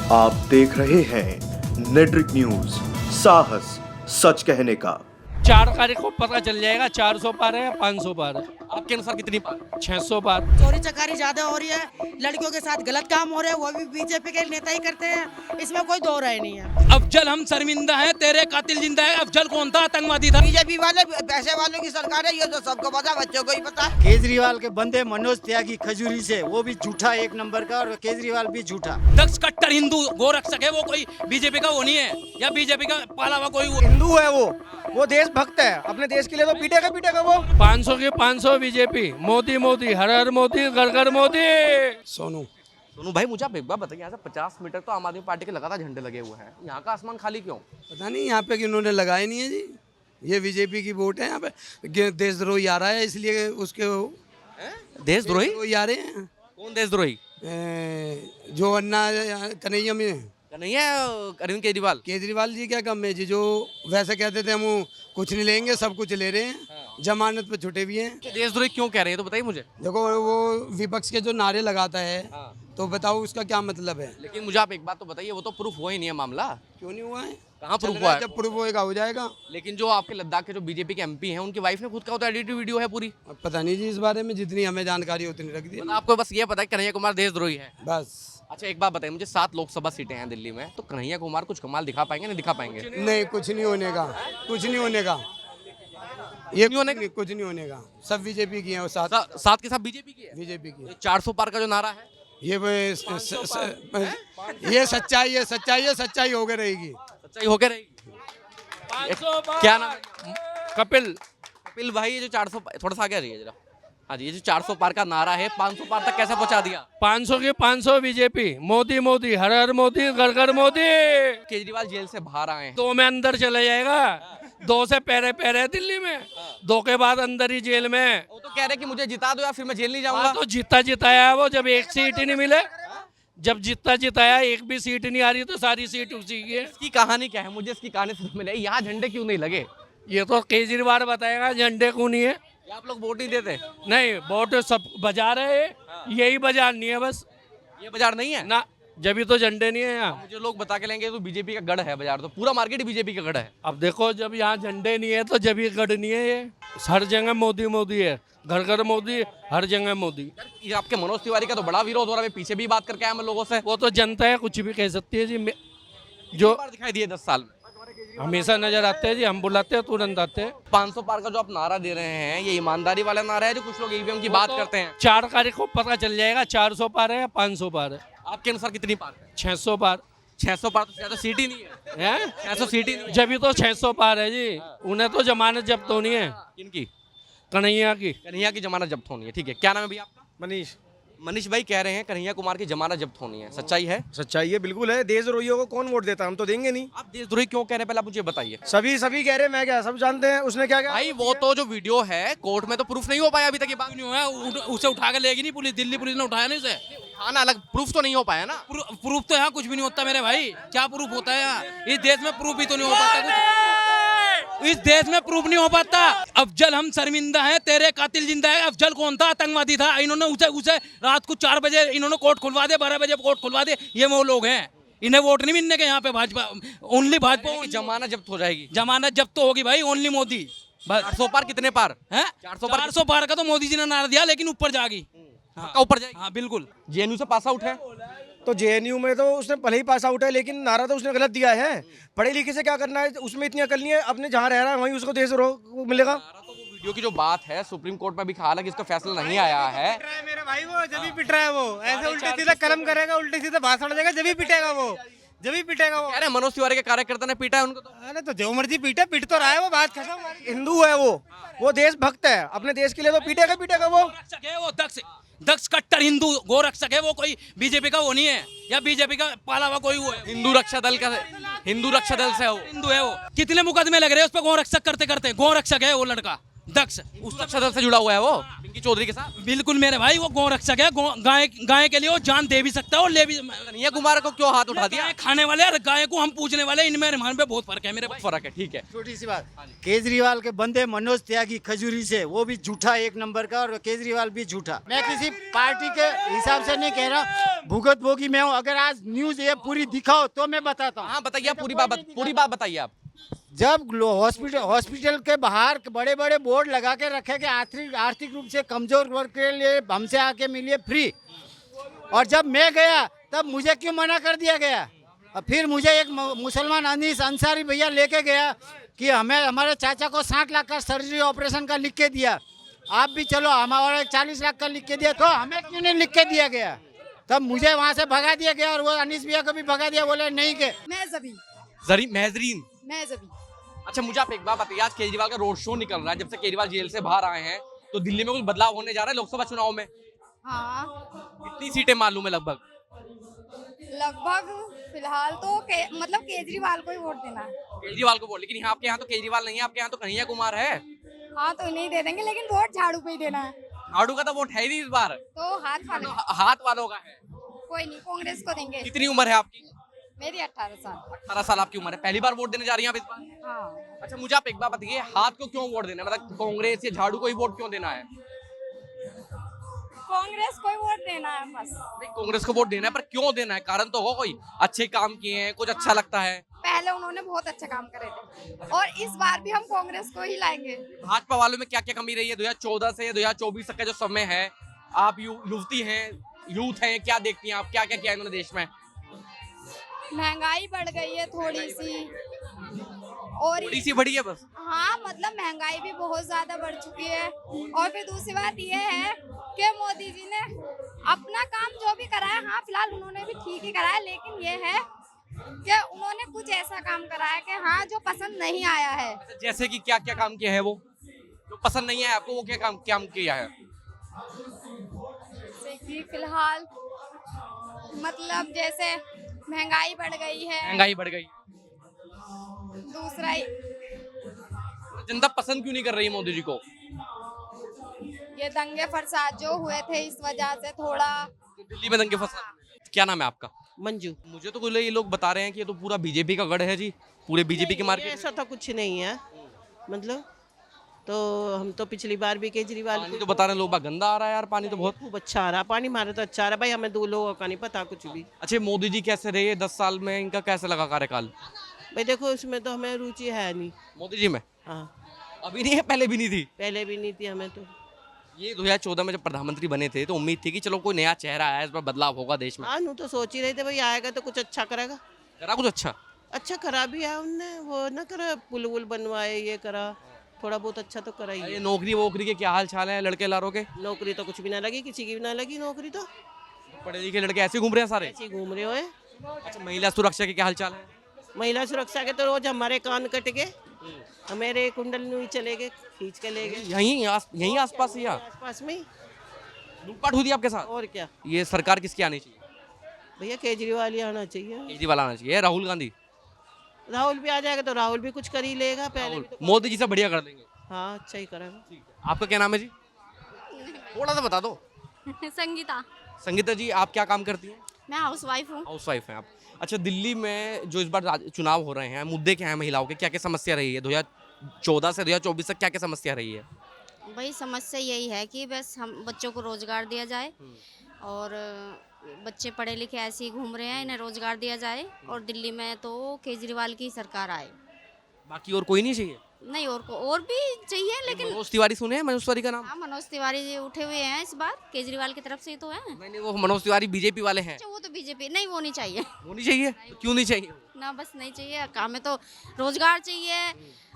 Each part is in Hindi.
आप देख रहे हैं नेट्रिक न्यूज, साहस सच कहने का। 4 तारीख को पता चल जाएगा 400 पार है या 500 पार है। आपके अनुसार कितनी पार? 600 पार। चोरी चकारी ज्यादा हो रही है, लड़कियों के साथ गलत काम हो रहे हैं, वो भी बीजेपी के नेता ही करते हैं, इसमें कोई दो राय नहीं है। अफजल हम शर्मिंदा हैं, तेरे कातिल जिंदा है। अफजल कौन था? आतंकवादी था। बीजेपी वाले पैसे वालों की सरकार है, ये तो सबको पता, बच्चों को ही पता। केजरीवाल के बंदे मनोज त्यागी खजूरी से, वो भी झूठा एक नंबर का, और केजरीवाल भी झूठा। दक्ष कट्टर हिंदू गोरक्षक है, वो कोई बीजेपी का वो नहीं है, या बीजेपी का पाला हुआ कोई हिंदू है वो देशभक्त है, अपने देश के लिए तो पीटेगा वो। 500 के 500 बीजेपी, मोदी मोदी, हर हर मोदी, घर घर मोदी। सोनू भाई, मुझे आप एक बार बताइए, यहाँ से 50 मीटर तो आम आदमी पार्टी के लगातार झंडे लगे हुए हैं, यहाँ का आसमान खाली क्यों? पता नहीं यहाँ पे कि उन्होंने लगाए नहीं है जी। ये बीजेपी की वोट है यहाँ पे। देशद्रोही आ रहा है, इसलिए उसके देशद्रोही आ रहे हैं। कौन देशद्रोही? जो अन्ना कन्हैया में नहीं है अरविंद केजरीवाल। केजरीवाल जी क्या कम है जी, जो वैसे कहते थे हम कुछ नहीं लेंगे, सब कुछ ले रहे हैं, जमानत पे छुटे भी हैं। देशद्रोही क्यों कह रहे हैं तो बताइए मुझे। देखो वो विपक्ष के जो नारे लगाता है, तो बताओ उसका क्या मतलब है। लेकिन मुझे आप एक बात तो बताइए, वो तो प्रूफ हुआ ही नहीं है मामला। क्यों नहीं हुआ है? कहाँ प्रूफ हुआ है? जब प्रूफ होएगा हो जाएगा। लेकिन जो आपके लद्दाख के जो बीजेपी के एमपी हैं, उनकी वाइफ ने खुद का तो एडिटेड वीडियो है पूरी। अब पता नहीं जी, इस बारे में जितनी हमें जानकारी उतनी रख दी। आपको बस ये पता है कन्हैया कुमार देशद्रोही है बस। अच्छा एक बात बताइए मुझे, 7 लोकसभा सीटें हैं दिल्ली में, तो कन्हैया कुमार कुछ कमाल दिखा पाएंगे? नहीं दिखा पाएंगे? नहीं, कुछ नहीं होने का, कुछ नहीं होने का, ये कुछ नहीं होने का। सब बीजेपी की है, और साथ के साथ बीजेपी की है। बीजेपी की 400 पार का जो नारा है, ये सच्चाई है, सच्चाई होकर रहेगी। सच्चाई होकर रहेगी। 500 पार। क्या नाम है? कपिल भाई, ये जो 400 थोड़ा सा आगे आ रही है जरा। हाँ जी, ये जो 400 पार का नारा है, 500 पार तक कैसे पहुंचा दिया? 500 के 500 बीजेपी, मोदी मोदी, हर हर मोदी, घर घर मोदी। केजरीवाल जेल से बाहर आए हैं, 2 में अंदर चले जाएगा, 2 से पैरे दिल्ली में, 2 के बाद अंदर ही जेल में। वो तो कह रहे कि मुझे जिता दो या फिर मैं जेल नहीं जाऊंगा। तो जिताया है वो, जब एक सीट ही नहीं मिले, जब जिताया एक भी सीट नहीं आ रही, तो सारी सीट उसी की है। इसकी कहानी क्या है? मुझे इसकी कहानी समझ में नहीं। यहाँ झंडे क्यों नहीं लगे? ये तो केजरीवाल बताएगा झंडे क्यों नहीं है। आप लोग वोट नहीं देते? नहीं, वोट सब बजा रहे हैं, यही बाजार नहीं है बस। ये बाजार नहीं है ना, जब भी तो झंडे नहीं है यहाँ। मुझे लोग बता के लेंगे तो बीजेपी का गढ़ है बाजार, तो पूरा मार्केट ही बीजेपी का गढ़ है। अब देखो, जब यहाँ झंडे नहीं है तो जब ये गढ़ नहीं है। ये हर जगह मोदी मोदी है, घर घर मोदी, हर जगह मोदी। ये आपके मनोज तिवारी का तो बड़ा विरोध हो रहा है, मैं पीछे भी बात करके आया मैं लोगों से। वो तो जनता है, कुछ भी कह सकती है जी। जो दिखाई दिए 10 साल में हमेशा नजर आते हैं जी, हम बुलाते हैं तुरंत आते हैं। 500 पार का जो आप नारा दे रहे हैं, ये ईमानदारी वाला नारा है जो कुछ लोग ईवीएम की बात करते हैं? 4 तारीख को पता चल जाएगा 400 पार है या 500 पार है। आपके अनुसार कितनी पार है? 600 पार। 600 पार तो ज्यादा सीट ही नहीं है। 600 सीट ही नहीं है। जब भी तो 600 पार है जी। उन्हें तो जमानत जब्त होनी है। किनकी? कन्हैया की। कन्हैया की जमानत जब्त होनी है, ठीक है। क्या नाम है भैया आपका? मनीष भाई कह रहे हैं कन्हैया कुमार की जमानत जब्त होनी है, सच्चाई है? सच्चाई है, बिल्कुल है। देशद्रोहियों को कौन वोट देता है? हम तो देंगे नहीं। आप देशद्रोही क्यों कह रहे हैं पहले आप मुझे बताइए। सभी कह रहे हैं, मैं क्या, सब जानते हैं उसने क्या भाई वो तो जो वीडियो है कोर्ट में तो प्रूफ नहीं हो पाया अभी तक, ये बात नहीं हुआ, उसे उठा के लेगी नहीं पुलिस, दिल्ली पुलिस ने उठाया नहीं उसे। हाँ ना, अलग प्रूफ तो नहीं हो पाया ना। प्रूफ तो यहाँ कुछ भी नहीं होता मेरे भाई। क्या प्रूफ होता है यहाँ? इस देश में प्रूफ भी तो नहीं हो पाता कुछ। इस देश में प्रूफ नहीं हो पाता। अफजल हम शर्मिंदा हैं, तेरे कातिल जिंदा है। अफजल कौन था? आतंकवादी था। इन्होंने उसे रात को 4 बजे इन्होंने कोर्ट खुलवा दे, 12 बजे कोर्ट खुलवा दे। ये वो लोग हैं, इन्हें वोट नहीं मिलने के यहाँ पे। भाजपा ओनली भाजपा। जमानत जब्त हो जाएगी? जमानत जब्त तो होगी भाई, ओनली मोदी। 400 पार कितने पार है? 400 पार का तो मोदी जी ने नारा दिया, लेकिन ऊपर जाएगी। हाँ, ऊपर जाएगी। हाँ बिल्कुल। जेएनयू से पास आउट है, तो जेएनयू में तो उसने भले ही पास आउट है, लेकिन नारा तो उसने गलत दिया है। पढ़े लिखे से क्या करना है? उसमें इतनी अकल नहीं है, अपने जहाँ रह रहा है वहीं उसको देशद्रोह मिलेगा। तो वो वीडियो की जो बात है सुप्रीम कोर्ट में भी कहा कि इसका फैसला नहीं आया है। मेरे भाई वो जब भी पिट रहा है, वो ऐसे उल्टे सीधे कलम करेगा, उल्टे सीधे भाषण देगा, जब भी पिटेगा वो। कह रहे मनोज तिवारी के कार्यकर्ता ने पीटा है उनको। अरे तो जो मर्जी पीटे, पिट तो रहा है वो, बात खत्म। हिंदू है वो देशभक्त है, अपने देश के लिए तो पीटेगा वो। दक्ष कट्टर हिंदू गोरक्षक है, वो कोई बीजेपी का वो नहीं है, या बीजेपी का पाला हुआ कोई वो है। हिंदू रक्षा दल से है वो। हिंदू है वो। कितने मुकदमे लग रहे हैं उस पर गोरक्षक करते करते। गोरक्षक है वो लड़का, दक्ष उस दल से जुड़ा हुआ है वो पिंकी चौधरी के साथ। बिल्कुल मेरे भाई, वो गौ रक्षक है। गाय गाय के लिए वो जान दे भी सकता है और ले भी। कन्हैया कुमार को क्यों हाथ उठा दिया? गाय खाने वाले और गाय को हम पूछने वाले, इनमें और हमारे में बहुत फर्क है मेरे भाई। फर्क है, ठीक है। छोटी सी बात, केजरीवाल के बंदे मनोज त्यागी खजूरी से, वो भी झूठा एक नंबर का, और केजरीवाल भी झूठा। मैं किसी पार्टी के हिसाब से नहीं कह रहा, भुगत भोगी मैं हूँ। अगर आज न्यूज ये पूरी दिखाओ तो मैं बताता हूँ। हाँ बताइए, आप पूरी बात बताइए आप। जब हॉस्पिटल के बाहर बड़े बड़े बोर्ड लगा के रखे कि आर्थिक रूप से कमजोर वर्ग के लिए हमसे आके मिलिए फ्री, और जब मैं गया तब मुझे क्यों मना कर दिया गया? और फिर मुझे एक मुसलमान अनीस अंसारी भैया लेके गया कि हमें हमारे चाचा को 60 लाख का सर्जरी ऑपरेशन का लिख के दिया, आप भी चलो, हमारा 40 लाख का लिख के दिया, तो हमें क्यों नहीं लिख के दिया गया? तब मुझे वहाँ से भगा दिया गया, और वो अनीस भैया को भी भगा दिया, बोले नहीं के महजरीन। अच्छा मुझे आप एक बात बताइए, आज केजरीवाल का रोड शो निकल रहा है, जब से केजरीवाल जेल से बाहर आए हैं, तो दिल्ली में कुछ बदलाव होने जा रहा है लोकसभा चुनाव में? हाँ, कितनी सीटें मालूम है लगभग? फिलहाल तो मतलब केजरीवाल को ही वोट देना है। केजरीवाल को वोट, लेकिन यहाँ आपके यहाँ तो केजरीवाल नहीं है, आपके यहाँ तो कन्हैया कुमार है। हाँ तो नहीं दे देंगे, लेकिन वोट झाड़ू पे ही देना है। झाड़ू का तो वोट है ही नहीं इस बार, तो हाथ वालों का है। कोई नहीं, कांग्रेस को देंगे। कितनी उम्र है आपकी? मेरी 18 साल। 18 साल आपकी उम्र है, पहली बार वोट देने जा रही हैं आप इस बार? हाँ। अच्छा मुझे आप एक बात बताइए, हाथ को क्यों वोट देना है? मतलब कांग्रेस या झाड़ू को ही वोट क्यों देना है? कांग्रेस को ही वोट देना है बस। नहीं, कांग्रेस को वोट देना है, पर क्यों देना है? कारण तो हो कोई, अच्छे काम किए हैं, कुछ अच्छा लगता है। पहले उन्होंने बहुत अच्छे काम करे थे, और इस बार भी हम कांग्रेस को ही लाएंगे। भाजपा वालों में क्या क्या कमी रही है 2014 से 2024 तक का जो समय है? आप युवती हैं, यूथ हैं, क्या देखती हैं आप, क्या क्या किया इन्होंने देश में? महंगाई बढ़ गई है थोड़ी सी, और थोड़ी सी बढ़ी है बस? हाँ, मतलब महंगाई भी बहुत ज्यादा बढ़ चुकी है। और फिर दूसरी बात यह है कि मोदी जी ने अपना काम जो भी कराया, हाँ फिलहाल उन्होंने भी ठीक ही कराया, लेकिन ये है कि उन्होंने कुछ ऐसा काम कराया कि हाँ जो पसंद नहीं आया है। जैसे कि क्या क्या काम किया है वो जो पसंद नहीं है आपको? वो क्या काम किया है? जैसे कि फिलहाल मतलब जैसे महंगाई बढ़ गई है। महंगाई बढ़ गई, दूसरा जनता पसंद क्यों नहीं कर रही है मोदी जी को? ये दंगे फसाद जो हुए थे, इस वजह से थोड़ा दिल्ली में दंगे फसाद। क्या नाम है आपका? मंजू। मुझे तो ये लोग बता रहे हैं कि ये तो पूरा बीजेपी का गढ़ है जी, पूरे बीजेपी के मार्केट। ऐसा तो कुछ नहीं है, मतलब तो हम तो पिछली बार भी केजरीवाल पानी तो बता रहे हैं लोग गंदा आ रहा है यार, पानी तो बहुत खूब अच्छा आ रहा, पानी हमारा तो अच्छा आ रहा भाई, हमें दो लोगों का नहीं पता कुछ भी। अच्छे मोदी जी कैसे रहे 10 साल में, इनका कैसे लगा कार्यकाल? भाई देखो इसमें तो हमें रुचि है नहीं। मोदी जी में? हाँ, अभी नहीं है, पहले भी नहीं थी? पहले भी नहीं थी हमें तो। ये 2014 में जब प्रधानमंत्री बने थे तो उम्मीद थी कि चलो कोई नया चेहरा आया, इस बार बदलाव होगा देश में। हाँ, नू तो सोच ही रहे थे भाई आएगा तो कुछ अच्छा करेगा। करा कुछ अच्छा? अच्छा करा भी है उनने, वो ना करा, पुल वुल बनवाए, ये करा, थोड़ा बहुत अच्छा तो करा ही ये है। नौकरी वोकरी के क्या हाल चाल है लड़के लारों के? नौकरी तो कुछ भी ना लगी, किसी की भी ना लगी नौकरी, तो पढ़े लिखे लड़के ऐसे घूम रहे हैं सारे? ऐसे ही घूम रहे हो। अच्छा महिला सुरक्षा के क्या हाल चाल है? महिला सुरक्षा के तो रोज हमारे कान कट गए, हमारे कुंडल नहीं चले गए, खींच के ले गए। यहीं आसपास ही आसपास में ही लूटपाट हुई थी आपके साथ? और क्या। ये सरकार किसकी आनी चाहिए? भैया केजरीवाल ही आना चाहिए। केजरीवाल आना चाहिए, राहुल गांधी? राहुल भी आ जाएगा तो राहुल भी कुछ कर ही लेगा, पहले भी तो। मोदी जी से बढ़िया कर देंगे। हाँ, अच्छा ही करेगा। आपका क्या नाम है जी? थोड़ा सा बता दो। संगीता। संगीता जी आप क्या काम करती हैं? मैं हाउस वाइफ हूँ। हाउस वाइफ हैं आप। अच्छा दिल्ली में जो इस बार चुनाव हो रहे हैं, मुद्दे क्या हैं महिलाओं के, क्या क्या समस्या रही है 2014 से 2024 तक, क्या क्या समस्या रही है? भाई समस्या यही है कि बस हम बच्चों को रोजगार दिया जाए, और बच्चे पढ़े लिखे ऐसे ही घूम रहे हैं, इन्हें रोजगार दिया जाए, और दिल्ली में तो केजरीवाल की सरकार आए। बाकी और कोई नहीं चाहिए? नहीं, और भी चाहिए, लेकिन मनोज तिवारी सुने हैं? मनोज तिवारी का नाम? हाँ, मनोज तिवारी जी उठे हुए हैं इस बार, केजरीवाल की तरफ से ही तो है। नहीं वो मनोज तिवारी बीजेपी वाले हैं। अच्छा, वो तो बीजेपी, नहीं वो नहीं चाहिए। वो नहीं चाहिए? तो क्यों नहीं चाहिए? ना बस नहीं चाहिए, हमें तो रोजगार चाहिए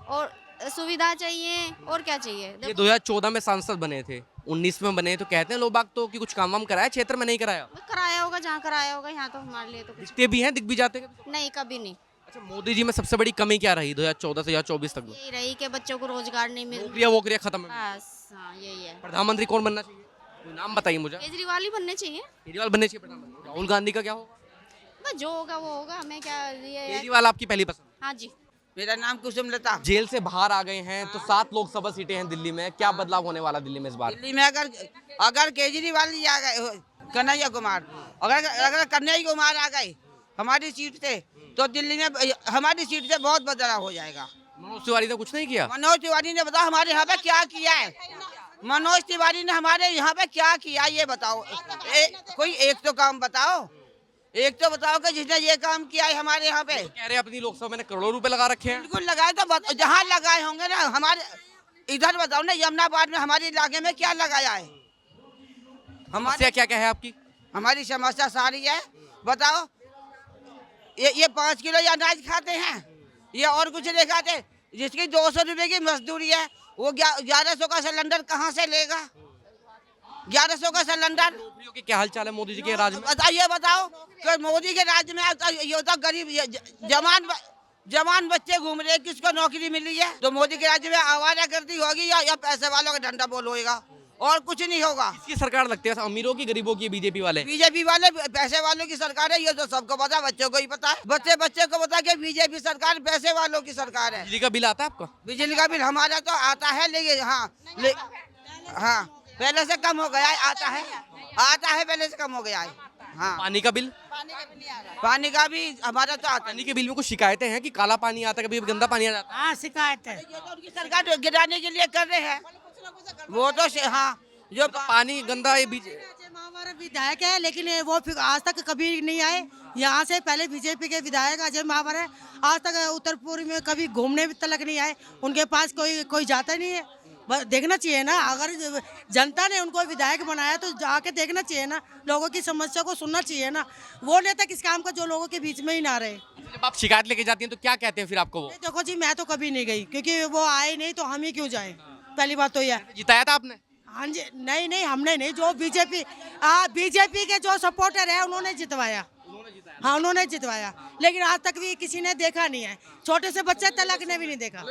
और सुविधा चाहिए, और क्या चाहिए। ये 2014 में सांसद बने थे, 19 में बने, तो कहते हैं लोग बाग तो कि कुछ काम वाम कराया क्षेत्र में? नहीं कराया? कराया होगा जहाँ कराया होगा, यहाँ तो हमारे लिए तो कुछ दिखते भी हैं, दिख भी जाते हैं? नहीं, कभी नहीं। अच्छा मोदी जी में सबसे बड़ी कमी क्या रही 2014 से 2024 तक में? यही रही कि बच्चों को रोजगार नहीं मिल, नौकरियां वोकरियां खत्म है। बस हाँ यही है। प्रधानमंत्री कौन बनना चाहिए? कोई नाम बताइए मुझे। केजरीवाल ही बनने चाहिए। केजरीवाल बनने चाहिए प्रधानमंत्री। राहुल गांधी का क्या होगा? बस जो होगा वो होगा, हमें क्या ये है। केजरीवाल आपकी पहली पसंद? हाँ जी। मेरा नाम कुसुम लता। जेल से बाहर आ गए हैं तो 7 लोकसभा सीटें हैं दिल्ली में, क्या बदलाव होने वाला दिल्ली में इस बार? दिल्ली में अगर केजरीवाल जी आ गए, कन्हैया कुमार, अगर कन्हैया कुमार आ गए हमारी सीट से, तो दिल्ली में हमारी सीट से बहुत बदलाव हो जाएगा। मनोज तिवारी ने कुछ नहीं किया? मनोज तिवारी ने बताओ हमारे यहाँ पे क्या किया है? मनोज तिवारी ने हमारे यहाँ पे क्या किया ये बताओ। कोई एक तो काम बताओ, एक तो बताओ कि जिसने ये काम किया है हमारे यहाँ पे। कह रहे हैं अपनी लोकसभा में करोड़ों रुपए लगा रखे हैं। बिल्कुल लगाए, तो जहाँ लगाए होंगे ना, हमारे इधर बताओ ना, यमुनाबाद में हमारे इलाके में क्या लगाया है? समस्या क्या क्या है आपकी? हमारी समस्या सारी है, बताओ। ये 5 किलो अनाज खाते हैं, ये और कुछ नहीं खाते। जिसकी 200 रुपए की मजदूरी है वो 1100 का सिलेंडर कहाँ से लेगा? 1100 का सिलेंडर। नौकरियों के क्या हाल चाल है मोदी जी के राज में? बताओ कि मोदी के राज्य में ये तो गरीब जवान बच्चे घूम रहे हैं, किसको नौकरी मिली है? तो मोदी के राज्य में आवारागर्दी होगी या पैसे वालों का डंडा बोल होगा, और कुछ नहीं होगा। किसकी सरकार लगती है, अमीरों की गरीबों की? बीजेपी वाले पैसे वालों की सरकार है, ये तो सबको पता, बच्चों को ही पता है। बच्चे को पता कि बीजेपी सरकार पैसे वालों की सरकार है। बिजली का बिल आता है आपका? बिजली का बिल हमारा तो आता है, लेकिन हाँ पहले से कम हो गया है। आता है पहले से कम हो गया है। हाँ, पानी का बिल? पानी का भी हमारा तो आता पानी के बिल में कुछ शिकायतें हैं कि काला पानी आता है, कभी गंदा पानी आ जाता है? हाँ शिकायत है। ये तो उनकी सरकार गिराने के लिए कर रहे हैं वो तो। हाँ, जो पानी गंदा है हमारे विधायक है, लेकिन वो फिर आज तक कभी नहीं आए। यहाँ से पहले बीजेपी के विधायक अजय महावर है, आज तक उत्तर पूर्व में कभी घूमने तक नहीं आए। उनके पास कोई जाता नहीं है। देखना चाहिए ना, अगर जनता ने उनको विधायक बनाया तो जाके देखना चाहिए ना, लोगों की समस्या को सुनना चाहिए ना। वो नेता किस काम का जो लोगों के बीच में ही ना रहे। जब आप शिकायत लेके जाती हैं तो क्या कहते हैं फिर आपको वो? देखो जी, मैं तो कभी नहीं गई, क्योंकि वो आए नहीं तो हम ही क्यों जाएं। पहली बात तो यह। जिताया था आपने? हाँ जी, नहीं हमने नहीं, जो बीजेपी के जो सपोर्टर है उन्होंने जितवाया। हाँ उन्होंने जितवाया, लेकिन आज तक भी किसी ने देखा नहीं है। छोटे से बच्चे तलक ने भी नहीं देखा,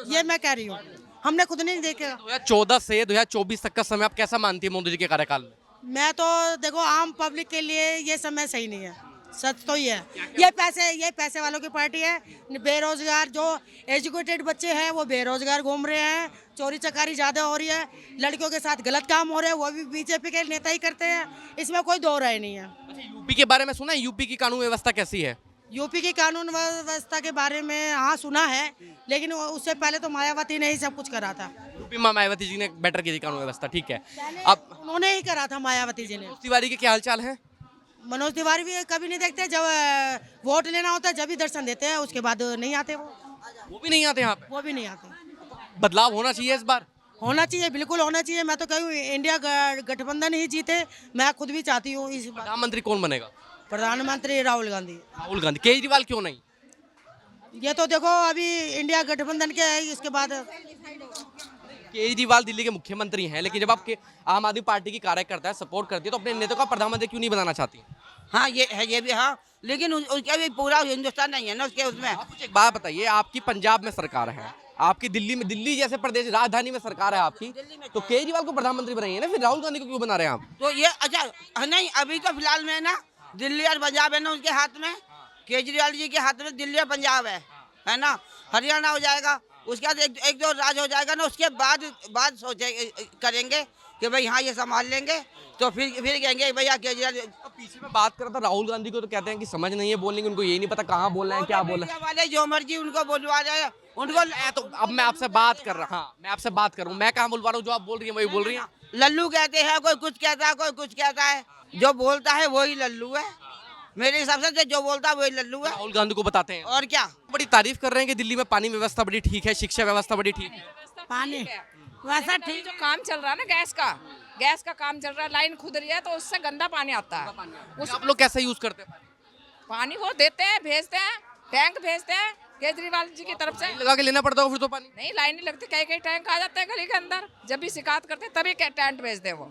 ये मैं कह रही हूँ, हमने खुद नहीं देखा। 2014 से 2024 तक का समय आप कैसा मानती है मोदी जी के कार्यकाल में? मैं तो देखो, आम पब्लिक के लिए ये समय सही नहीं है, सच तो ये है। ये पैसे वालों की पार्टी है। बेरोजगार जो एजुकेटेड बच्चे हैं वो बेरोजगार घूम रहे हैं, चोरी चकारी ज्यादा हो रही है, लड़कियों के साथ गलत काम हो रहे हैं, वो भी बीजेपी के नेता ही करते हैं, इसमें कोई दो राय नहीं है। यूपी के बारे में सुना है? यूपी की कानून व्यवस्था कैसी है? यूपी की कानून व्यवस्था के बारे में हाँ सुना है, लेकिन उससे पहले तो मायावती ने ही सब कुछ करा था। यूपी में मायावती जी ने बेटर की थी कानून व्यवस्था, ठीक है। अब उन्होंने ही करा था मायावती जी ने। तिवारी के क्या हाल चाल है? मनोज तिवारी भी कभी नहीं देखते, जब वोट लेना होता है जब ही दर्शन देते हैं, उसके बाद नहीं आते। वो भी नहीं आते यहाँ पे? वो भी नहीं आते। बदलाव होना चाहिए इस बार? होना चाहिए, बिल्कुल होना चाहिए। मैं तो कहूँ इंडिया गठबंधन ही जीते, मैं खुद भी चाहती हूँ। इस बार प्रधानमंत्री कौन बनेगा? प्रधानमंत्री राहुल गांधी। राहुल गांधी। केजरीवाल क्यों नहीं? ये तो देखो अभी इंडिया गठबंधन के है, इसके बाद केजरीवाल दिल्ली के मुख्यमंत्री हैं, लेकिन जब आपके आम आदमी पार्टी की कार्यकर्ता है, सपोर्ट करती है, तो अपने नेता को प्रधानमंत्री क्यों नहीं बनाना चाहती? हाँ ये है, ये भी हाँ, लेकिन उसका भी पूरा हिंदुस्तान नहीं है ना उसके उसमें। आप मुझे एक बात बताइए, आपकी पंजाब में सरकार है, आपकी दिल्ली में, दिल्ली जैसे प्रदेश राजधानी में सरकार है आपकी, तो केजरीवाल को प्रधानमंत्री बनाइए ना, फिर राहुल गांधी को क्यों बना रहे हैं आप? तो ये अच्छा नहीं, अभी तो फिलहाल में ना दिल्ली और पंजाब है ना उनके हाथ में, केजरीवाल जी के हाथ में दिल्ली और पंजाब है ना। हरियाणा हो जाएगा, उसके बाद एक दो राज्य हो जाएगा ना, उसके बाद सोचे करेंगे कि भाई हाँ ये संभाल लेंगे, तो फिर कहेंगे भैया केजरीवाल। पीछे में बात करता राहुल गांधी को, तो कहते हैं कि समझ नहीं है बोलने की, उनको ये नहीं पता कहाँ बोलना है, क्या बोलना है। वाले जो मर्जी उनको बोलवा रहे हैं उनको। तो अब मैं आपसे बात कर रहा हूँ, मैं आपसे बात कर रहा हूँ, मैं कहाँ बोलवा रहा हूँ? जो आप बोल रही है वही बोल रही है। लल्लू कहते हैं, कोई कुछ कहता है, कोई कुछ कहता है, जो बोलता है वही लल्लू है। मेरे हिसाब से जो बोलता है वही लल्लू है। राहुल गांधी को बताते हैं और क्या। बड़ी तारीफ कर रहे हैं कि दिल्ली में पानी व्यवस्था बड़ी ठीक है, शिक्षा व्यवस्था बड़ी ठीक है। पानी वैसा ठीक। जो काम चल रहा है ना गैस का काम चल रहा है, लाइन खुद रही है, तो उससे गंदा पानी आता है। आप लोग कैसे यूज करते हैं पानी? वो देते हैं, भेजते हैं, टैंक भेजते हैं केजरीवाल जी की तरफ से। लगा के लेना पड़ता होगा फिर तो पानी? नहीं, लाइन नहीं लगती, कई टैंक आ जाते हैं गली के अंदर। जब भी शिकायत करते हैं तभी टैंक भेजते हैं वो।